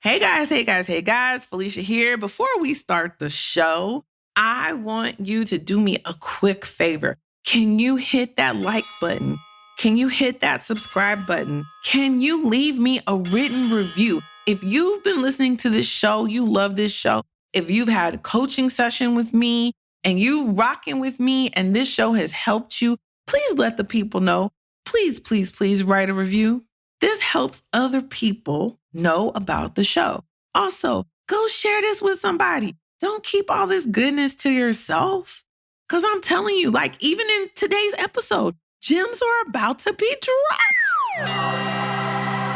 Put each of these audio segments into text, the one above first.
Hey guys, Felicia here. Before we start the show, I want you to do me a quick favor. Can you hit that like button? Can you hit that subscribe button? Can you leave me a written review? If you've been listening to this show, you love this show. If you've had a coaching session with me and you rocking with me and this show has helped you, please let the people know. Please write a review. This helps other people know about the show. Also, go share this with somebody. Don't keep all this goodness to yourself. Because I'm telling you, like even in today's episode, gems are about to be dropped.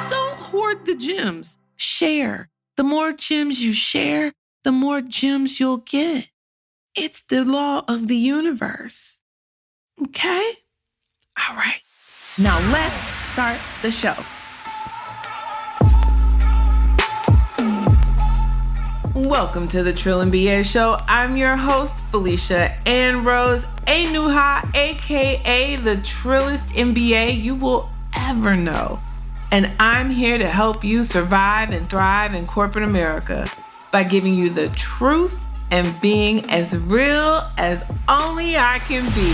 Don't hoard the gems. Share. The more gems you share, the more gems you'll get. It's the law of the universe. Okay? All right. Now let's start the show. Welcome to the Trill MBA Show. I'm your host, Felicia Ann Rose Anuha, aka the Trillest MBA you will ever know. And I'm here to help you survive and thrive in corporate America by giving you the truth and being as real as only I can be.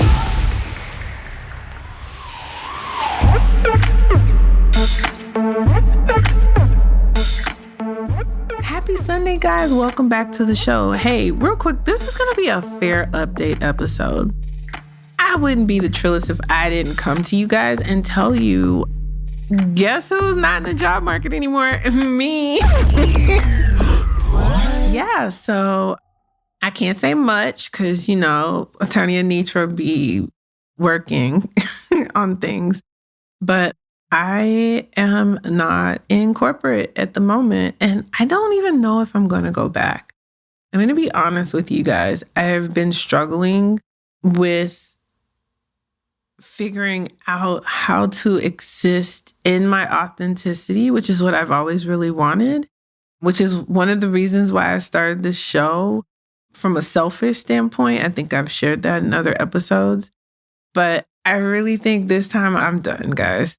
Happy Sunday, guys. Welcome back to the show. Hey, real quick, this is going to be a fair update episode. I wouldn't be the Trillest if I didn't come to you guys and tell you, guess who's not in the job market anymore? Me. Yeah, so I can't say much because, Attorney Anitra be working on things, but I am not in corporate at the moment, and I don't even know if I'm going to go back. I'm going to be honest with you guys. I have been struggling with figuring out how to exist in my authenticity, which is what I've always really wanted, which is one of the reasons why I started this show from a selfish standpoint. I think I've shared that in other episodes, but I really think this time I'm done, guys.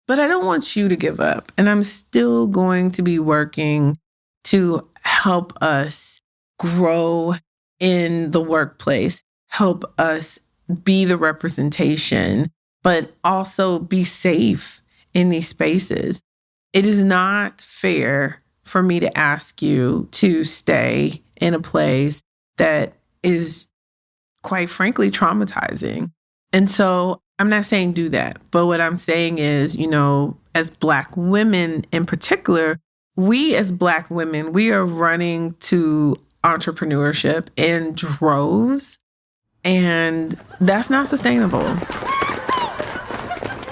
But I don't want you to give up. And I'm still going to be working to help us grow in the workplace, help us be the representation, but also be safe in these spaces. It is not fair for me to ask you to stay in a place that is, quite frankly, traumatizing. And so I'm not saying do that, but what I'm saying is, as Black women in particular, we as Black women, we are running to entrepreneurship in droves, and that's not sustainable.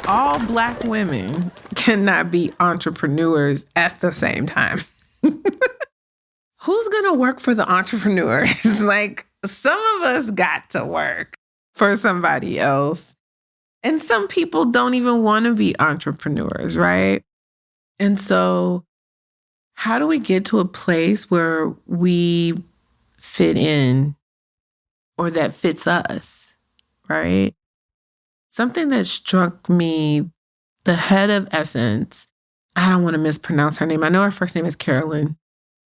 All Black women cannot be entrepreneurs at the same time. Who's going to work for the entrepreneurs? Like, some of us got to work for somebody else. And some people don't even want to be entrepreneurs, right? And so how do we get to a place where we fit in or that fits us, right? Something that struck me, the head of Essence, I don't want to mispronounce her name. I know her first name is Carolyn,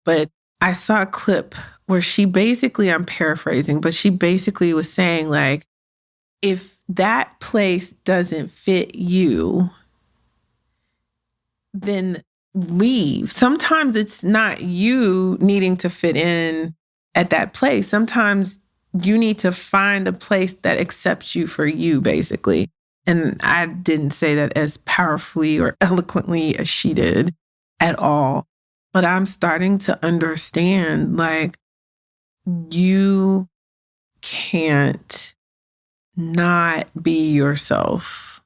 but I saw a clip where she basically, I'm paraphrasing, but she basically was saying like, if that place doesn't fit you, then leave. Sometimes it's not you needing to fit in at that place. Sometimes you need to find a place that accepts you for you, basically. And I didn't say that as powerfully or eloquently as she did at all. But I'm starting to understand, like, you can't not be yourself.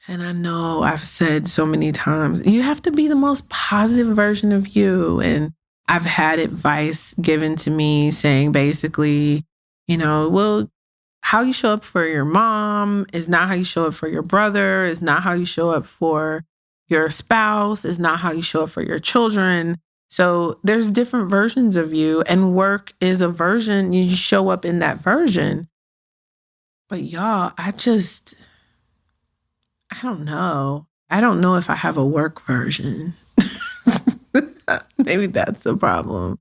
And I know I've said so many times, you have to be the most positive version of you. And I've had advice given to me saying basically, well, how you show up for your mom is not how you show up for your brother, is not how you show up for your spouse, is not how you show up for your children. So there's different versions of you, and work is a version. You show up in that version. But y'all, I don't know. I don't know if I have a work version. Maybe that's the problem.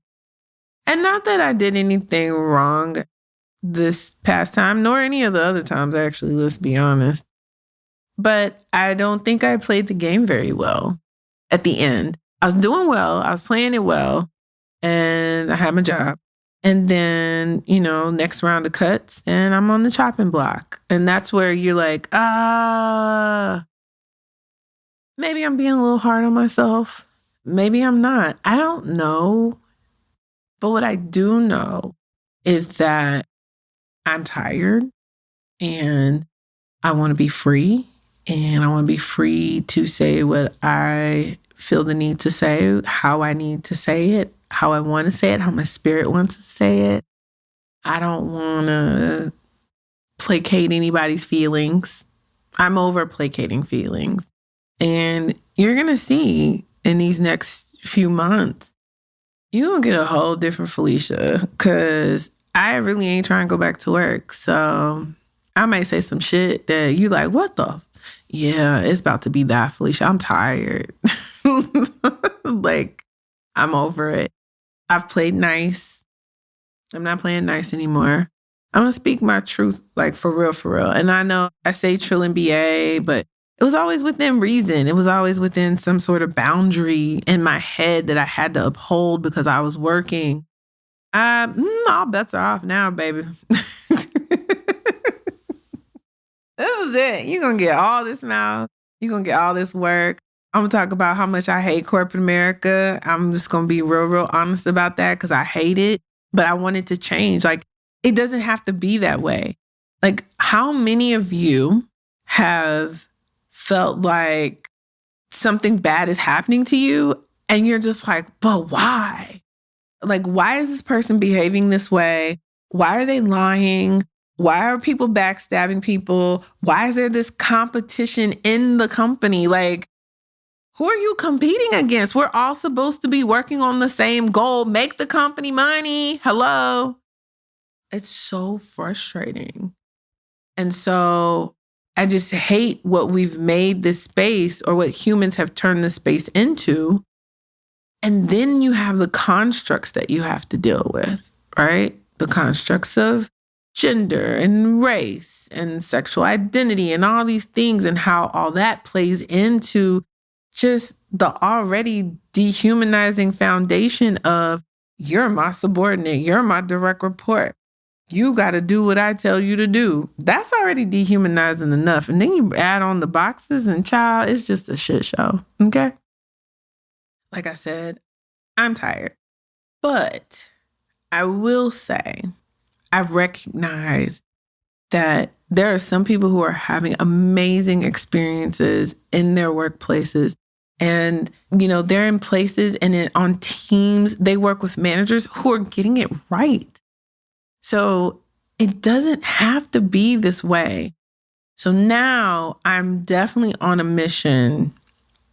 And not that I did anything wrong this past time, nor any of the other times, actually, let's be honest. But I don't think I played the game very well at the end. I was doing well, I was playing it well, and I had my job. And then, next round of cuts, and I'm on the chopping block. And that's where you're like, maybe I'm being a little hard on myself. Maybe I'm not. I don't know. But what I do know is that I'm tired and I want to be free. And I want to be free to say what I feel the need to say, how I need to say it, how I want to say it, how my spirit wants to say it. I don't want to placate anybody's feelings. I'm over placating feelings. And you're going to see in these next few months, you're going to get a whole different Felicia, because I really ain't trying to go back to work. So I might say some shit that you like, what the? Yeah, it's about to be that, Felicia. I'm tired. Like, I'm over it. I've played nice. I'm not playing nice anymore. I'm going to speak my truth, like, for real, for real. And I know I say trill and BA, but it was always within reason. It was always within some sort of boundary in my head that I had to uphold because I was working. All bets are off now, baby. This is it. You're going to get all this mouth. You're going to get all this work. I'm going to talk about how much I hate corporate America. I'm just going to be real, real honest about that because I hate it. But I want it to change. Like, it doesn't have to be that way. Like, how many of you have felt like something bad is happening to you and you're just like, but why? Like, why is this person behaving this way? Why are they lying? Why are people backstabbing people? Why is there this competition in the company? Like, who are you competing against? We're all supposed to be working on the same goal. Make the company money. Hello. It's so frustrating. And so I just hate what we've made this space, or what humans have turned this space into. And then you have the constructs that you have to deal with, right? The constructs of gender and race and sexual identity and all these things, and how all that plays into just the already dehumanizing foundation of, you're my subordinate, you're my direct report. You got to do what I tell you to do. That's already dehumanizing enough. And then you add on the boxes, and child, it's just a shit show. Okay? Like I said, I'm tired. But I will say, I recognize that there are some people who are having amazing experiences in their workplaces. And, they're in places and on teams, they work with managers who are getting it right. So it doesn't have to be this way. So now I'm definitely on a mission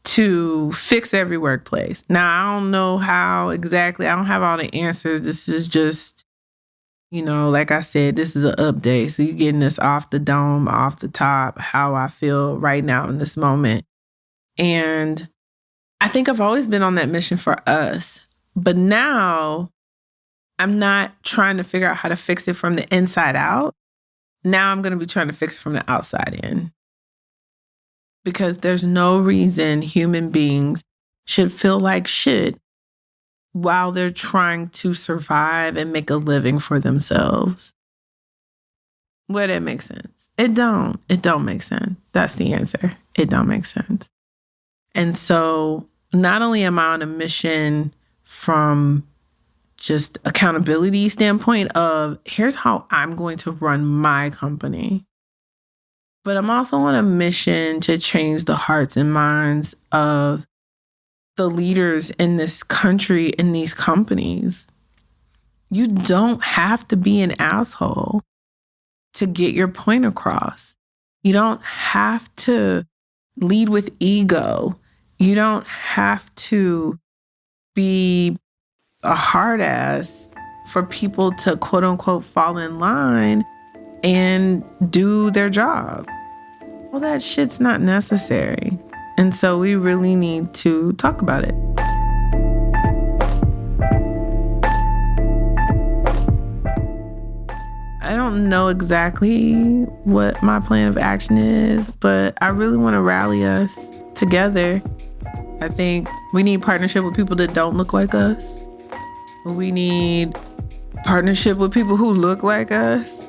to fix every workplace. Now, I don't know how exactly. I don't have all the answers. This is just, like I said, this is an update. So you're getting this off the dome, off the top, how I feel right now in this moment. And I think I've always been on that mission for us. But now I'm not trying to figure out how to fix it from the inside out. Now I'm going to be trying to fix it from the outside in. Because there's no reason human beings should feel like shit while they're trying to survive and make a living for themselves. Well, that makes sense. It don't make sense. That's the answer. It don't make sense. And so not only am I on a mission from just accountability standpoint of, here's how I'm going to run my company, but I'm also on a mission to change the hearts and minds of the leaders in this country, in these companies. You don't have to be an asshole to get your point across. You don't have to lead with ego. You don't have to be a hard ass for people to quote unquote fall in line and do their job. Well, that shit's not necessary. And so we really need to talk about it. I don't know exactly what my plan of action is, but I really want to rally us together. I think we need partnership with people that don't look like us. We need partnership with people who look like us.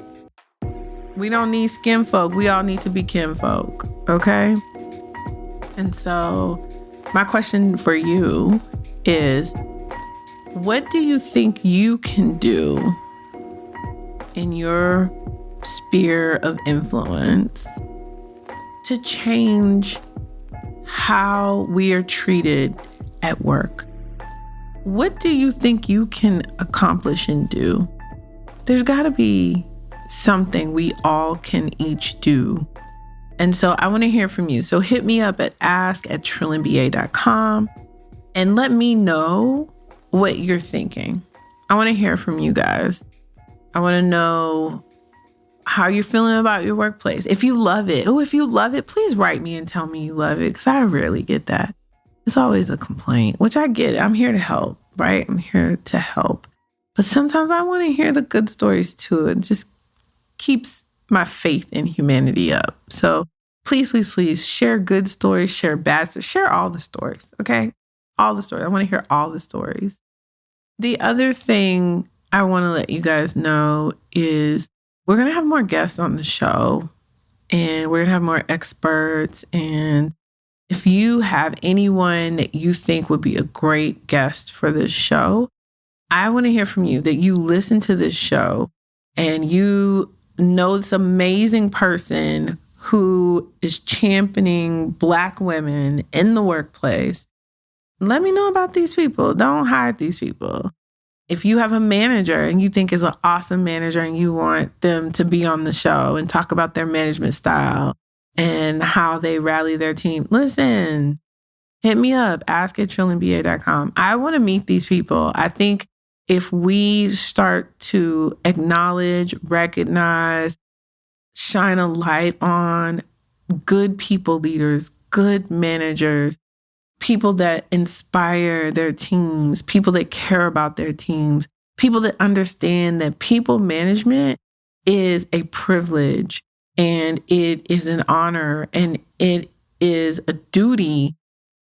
We don't need skin folk. We all need to be kin folk, okay? And so my question for you is, what do you think you can do in your sphere of influence to change how we are treated at work? What do you think you can accomplish and do? There's got to be something we all can each do. And so I want to hear from you. So hit me up at ask@trillionba.com and let me know what you're thinking. I want to hear from you guys. I want to know how you're feeling about your workplace. If you love it, please write me and tell me you love it, because I rarely get that. It's always a complaint, which I get. I'm here to help, right? I'm here to help. But sometimes I want to hear the good stories too. It just keeps my faith in humanity up. So please share good stories, share bad stories, share all the stories, okay? All the stories. I want to hear all the stories. The other thing I want to let you guys know is we're going to have more guests on the show, and we're going to have more experts. And if you have anyone that you think would be a great guest for this show, I want to hear from you, that you listen to this show and you know this amazing person who is championing Black women in the workplace. Let me know about these people. Don't hide these people. If you have a manager and you think is an awesome manager and you want them to be on the show and talk about their management style and how they rally their team, listen, hit me up, ask@trillionba.com. I want to meet these people. I think if we start to acknowledge, recognize, shine a light on good people leaders, good managers, people that inspire their teams, people that care about their teams, people that understand that people management is a privilege and it is an honor and it is a duty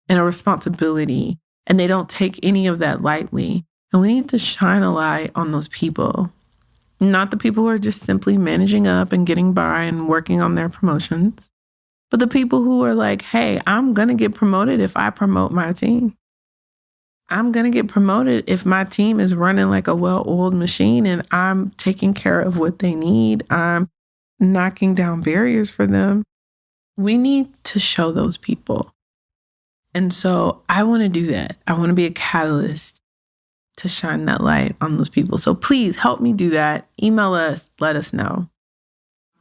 and a responsibility, and they don't take any of that lightly. And we need to shine a light on those people, not the people who are just simply managing up and getting by and working on their promotions, but the people who are like, hey, I'm going to get promoted if I promote my team. I'm going to get promoted if my team is running like a well-oiled machine and I'm taking care of what they need. I'm knocking down barriers for them. We need to show those people. And so I want to do that. I want to be a catalyst to shine that light on those people. So please help me do that. Email us, let us know.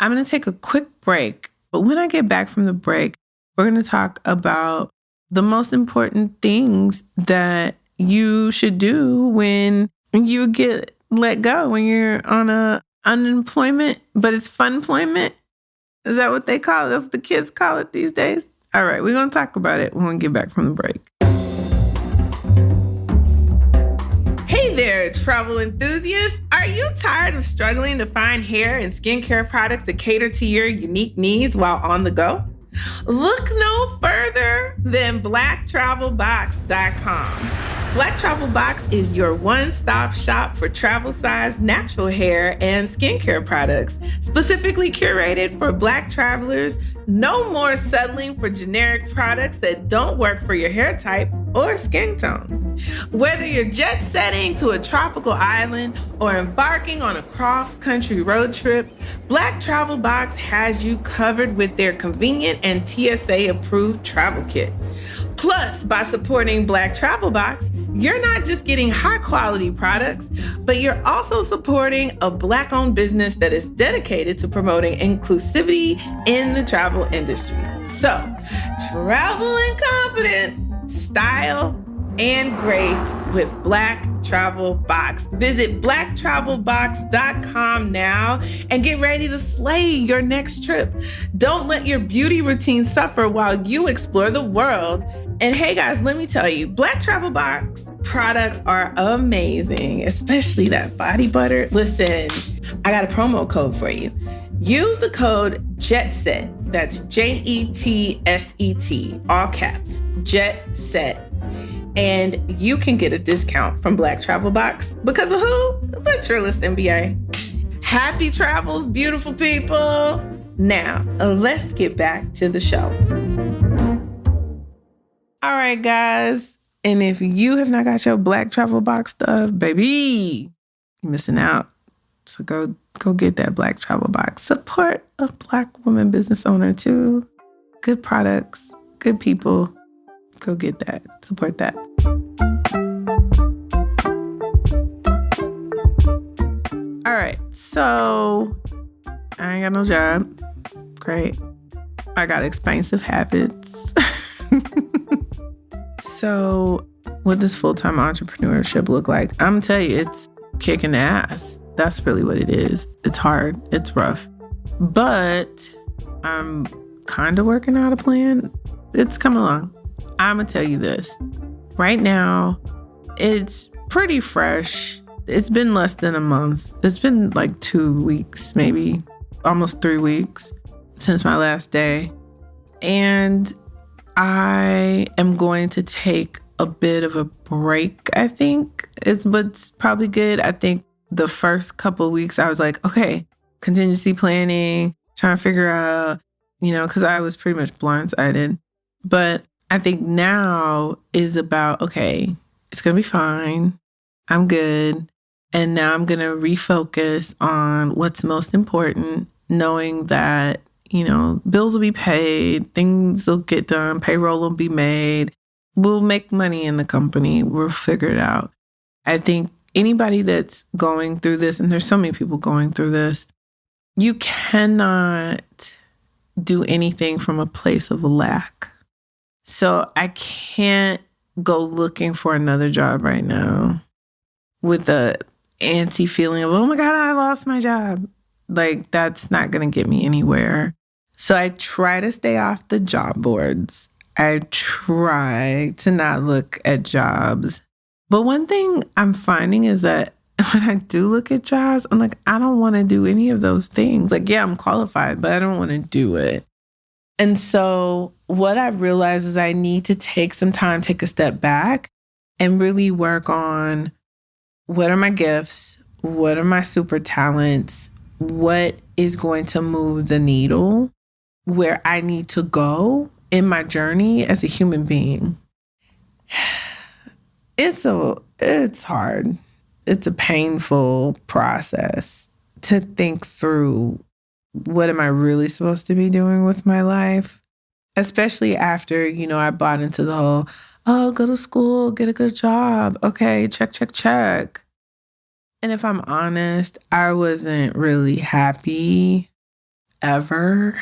I'm going to take a quick break. But when I get back from the break, we're going to talk about the most important things that you should do when you get let go, when you're on unemployment, but it's funployment. Is that what they call it? That's what the kids call it these days. All right, we're going to talk about it when we get back from the break. Hey there, travel enthusiasts. Are you tired of struggling to find hair and skincare products that cater to your unique needs while on the go? Look no further than blacktravelbox.com. Black Travel Box is your one-stop shop for travel-sized natural hair and skincare products, specifically curated for Black travelers. No more settling for generic products that don't work for your hair type or skin tone. Whether you're jet setting to a tropical island or embarking on a cross-country road trip, Black Travel Box has you covered with their convenient and TSA-approved travel kit. Plus, by supporting Black Travel Box, you're not just getting high-quality products, but you're also supporting a Black-owned business that is dedicated to promoting inclusivity in the travel industry. So, travel in confidence, style, and grace with Black Travel Box. Visit blacktravelbox.com now and get ready to slay your next trip. Don't let your beauty routine suffer while you explore the world. And hey guys, let me tell you, Black Travel Box products are amazing, especially that body butter. Listen, I got a promo code for you. Use the code JETSET. That's JETSET, all caps, JETSET. And you can get a discount from Black Travel Box because of who? The Trillist MBA. Happy travels, beautiful people. Now, let's get back to the show. All right, guys. And if you have not got your Black Travel Box stuff, baby, you're missing out. So go get that Black Travel Box. Support a Black woman business owner too. Good products, good people. Go get that. Support that. All right. So I ain't got no job. Great. I got expensive habits. So what does full-time entrepreneurship look like? I'm gonna tell you, it's kicking ass. That's really what it is. It's hard. It's rough. But I'm kind of working out a plan. It's coming along. I'm going to tell you this. Right now, it's pretty fresh. It's been less than a month. It's been like 2 weeks, maybe almost 3 weeks since my last day. And I am going to take a bit of a break, I think, is what's probably good. I think the first couple of weeks, I was like, okay, contingency planning, trying to figure out, because I was pretty much blindsided. But I think now is about, okay, it's going to be fine. I'm good. And now I'm going to refocus on what's most important, knowing that, bills will be paid, things will get done, payroll will be made. We'll make money in the company. We'll figure it out. I think anybody that's going through this, and there's so many people going through this, you cannot do anything from a place of lack. So I can't go looking for another job right now with a antsy feeling of, oh my God, I lost my job. Like, that's not going to get me anywhere. So I try to stay off the job boards. I try to not look at jobs. But one thing I'm finding is that when I do look at jobs, I'm like, I don't want to do any of those things. Like, yeah, I'm qualified, but I don't want to do it. And so what I've realized is I need to take some time, take a step back and really work on what are my gifts? What are my super talents? What is going to move the needle where I need to go in my journey as a human being? It's hard. It's a painful process to think through, what am I really supposed to be doing with my life? Especially after, I bought into the whole, go to school, get a good job. Okay, check, check, check. And if I'm honest, I wasn't really happy ever.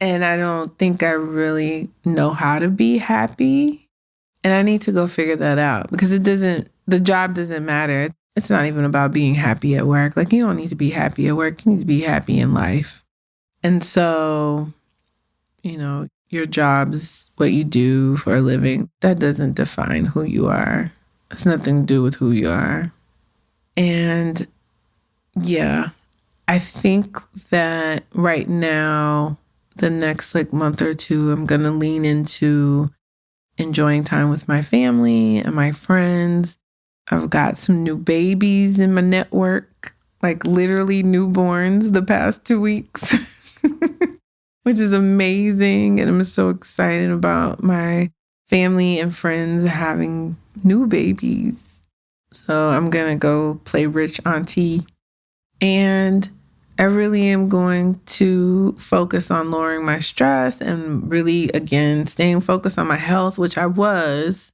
And I don't think I really know how to be happy. And I need to go figure that out because the job doesn't matter. It's not even about being happy at work. Like, you don't need to be happy at work. You need to be happy in life. And so, your job's what you do for a living. That doesn't define who you are. It's nothing to do with who you are. And yeah, I think that right now, the next month or two, I'm going to lean into enjoying time with my family and my friends. I've got some new babies in my network, literally newborns the past 2 weeks, which is amazing. And I'm so excited about my family and friends having new babies. So I'm going to go play rich auntie. And I really am going to focus on lowering my stress and really, again, staying focused on my health, which I was.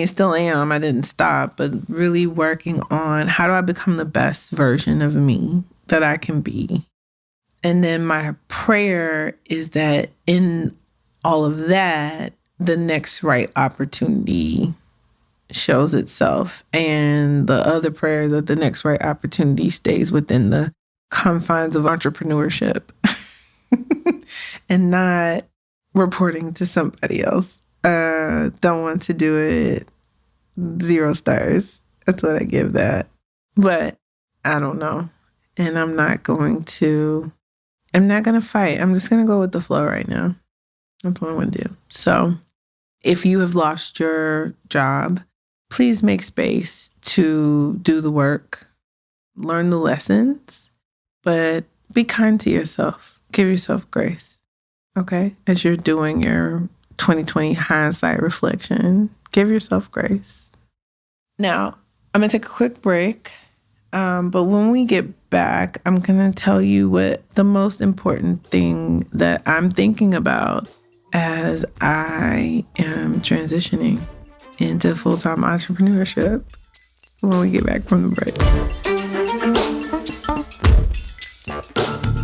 Still am. I didn't stop, but really working on how do I become the best version of me that I can be. And then my prayer is that in all of that, the next right opportunity shows itself. And the other prayer is that the next right opportunity stays within the confines of entrepreneurship and not reporting to somebody else. Don't want to do it. 0 stars. That's what I give that. But I don't know. And I'm not going to fight. I'm just going to go with the flow right now. That's what I'm going to do. So if you have lost your job, please make space to do the work, learn the lessons, but be kind to yourself. Give yourself grace, okay? As you're doing your 2020 hindsight reflection, give yourself grace. Now, I'm going to take a quick break, but when we get back, I'm going to tell you what the most important thing that I'm thinking about as I am transitioning into full-time entrepreneurship when we get back from the break.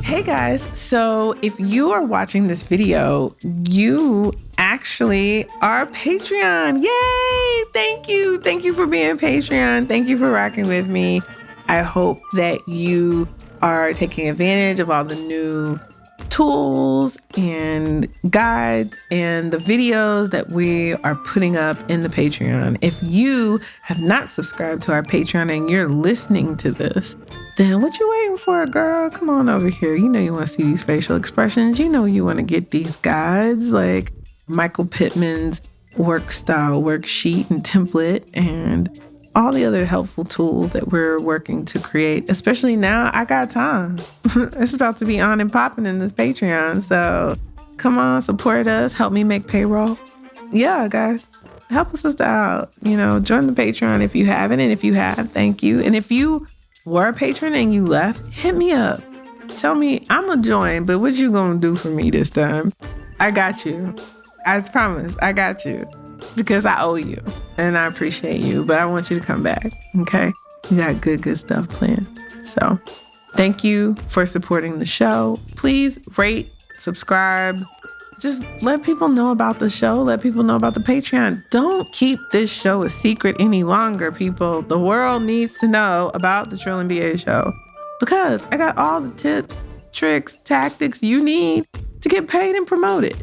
Hey guys, so if you are watching this video, you actually are Patreon. Yay! Thank you. Thank you for being Patreon. Thank you for rocking with me. I hope that you are taking advantage of all the new tools and guides and the videos that we are putting up in the Patreon. If you have not subscribed to our Patreon and you're listening to this, then what you waiting for, girl? Come on over here. You know you want to see these facial expressions. You know you want to get these guides like Michael Pittman's work style worksheet and template and all the other helpful tools that we're working to create. Especially now, I got time. It's about to be on and popping in this Patreon. So come on, support us. Help me make payroll. Yeah, guys, help a sister out. You know, join the Patreon if you haven't. And if you have, thank you. And if you were a patron and you left, hit me up. Tell me, I'm going to join, but what you going to do for me this time? I got you. I promise, I got you. Because I owe you and I appreciate you, but I want you to come back, okay? You got good stuff planned. So thank you for supporting the show. Please rate, subscribe. Just let people know about the show. Let people know about the Patreon. Don't keep this show a secret any longer, people. The world needs to know about the Trill and BA show because I got all the tips, tricks, tactics you need to get paid and promoted.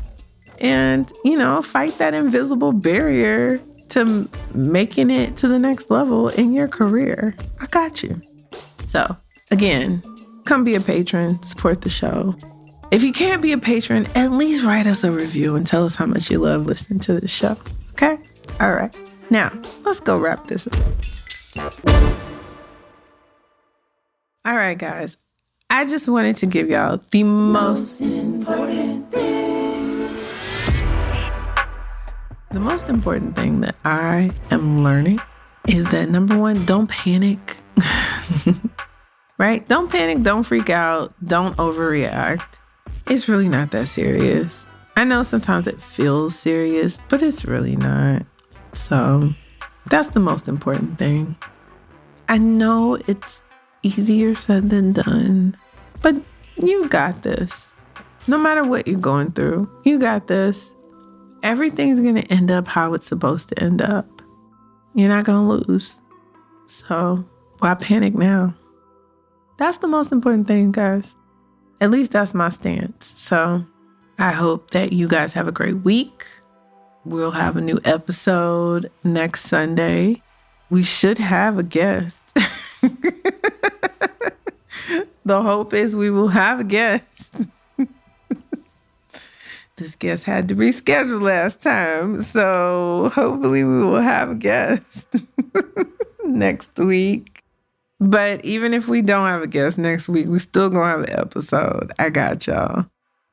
And, you know, fight that invisible barrier to making it to the next level in your career. I got you. So, again, come be a patron, support the show. If you can't be a patron, at least write us a review and tell us how much you love listening to this show. Okay? All right. Now, let's go wrap this up. All right, guys. I just wanted to give y'all the most important thing. The most important thing that I am learning is that, number one, don't panic, right? Don't panic, don't freak out, don't overreact. It's really not that serious. I know sometimes it feels serious, but it's really not. So that's the most important thing. I know it's easier said than done, but you got this. No matter what you're going through, you got this. Everything's going to end up how it's supposed to end up. You're not going to lose. So why panic now? That's the most important thing, guys. At least that's my stance. So I hope that you guys have a great week. We'll have a new episode next Sunday. We should have a guest. The hope is we will have a guest. This guest had to reschedule last time, so hopefully we will have a guest next week. But even if we don't have a guest next week, we still gonna have an episode. I got y'all.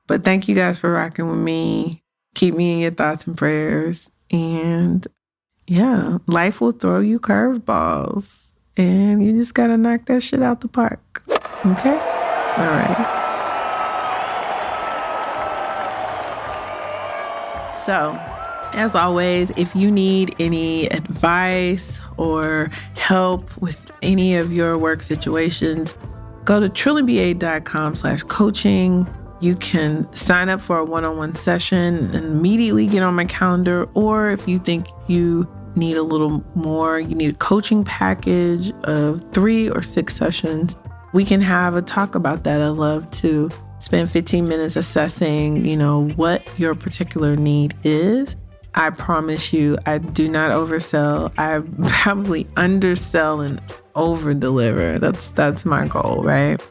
But thank you guys for rocking with me. Keep me in your thoughts and prayers. And yeah, life will throw you curveballs. And you just gotta knock that shit out the park. Okay? All right. So, as always, if you need any advice or help with any of your work situations, go to trillandba.com/coaching. You can sign up for a one-on-one session and immediately get on my calendar. Or if you think you need a little more, you need a coaching package of 3 or 6 sessions, we can have a talk about that. I'd love to spend 15 minutes assessing, what your particular need is. I promise you, I do not oversell. I probably undersell and over-deliver. That's my goal, right?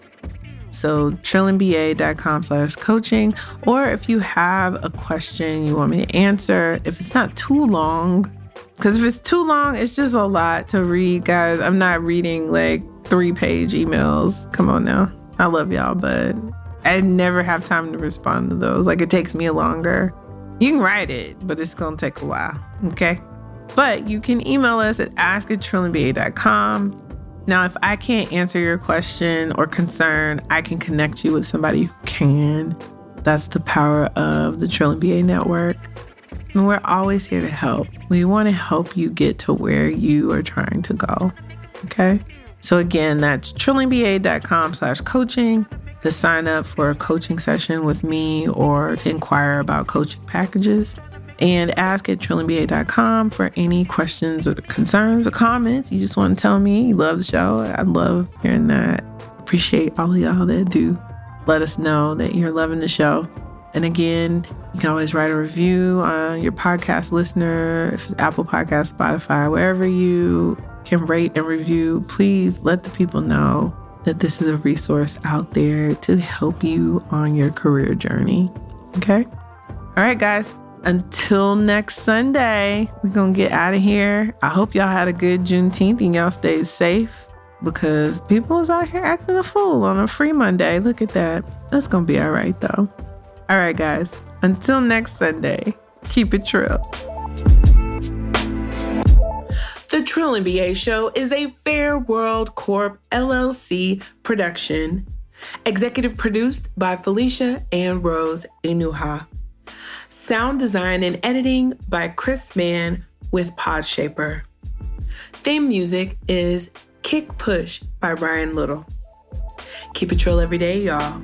So trilliumba.com/coaching. Or if you have a question you want me to answer, if it's not too long, because if it's too long, it's just a lot to read, guys. I'm not reading like 3-page emails. Come on now. I love y'all, but I never have time to respond to those. Like, it takes me longer. You can write it, but it's going to take a while, okay? But you can email us at ask@trilliumba.com. Now, if I can't answer your question or concern, I can connect you with somebody who can. That's the power of the Trillium BA Network. And we're always here to help. We want to help you get to where you are trying to go, okay? So again, that's trilliumba.com/coaching to sign up for a coaching session with me or to inquire about coaching packages. And ask@trilliumba.com for any questions or concerns or comments. You just want to tell me you love the show. I love hearing that. Appreciate all of y'all that do. Let us know that you're loving the show. And again, you can always write a review on your podcast listener, if it's Apple Podcasts, Spotify, wherever you can rate and review. Please let the people know that this is a resource out there to help you on your career journey. Okay? All right, guys. Until next Sunday, we're going to get out of here. I hope y'all had a good Juneteenth and y'all stayed safe, because people is out here acting a fool on a free Monday. Look at that. That's going to be all right, though. All right, guys. Until next Sunday, keep it trill. The Trillium BA Show is a Fair World Corp. LLC production. Executive produced by Felicia and Rose Enuha. Sound design and editing by Chris Mann with Podshaper. Theme music is Kick Push by Brian Little. Keep it trill every day, y'all.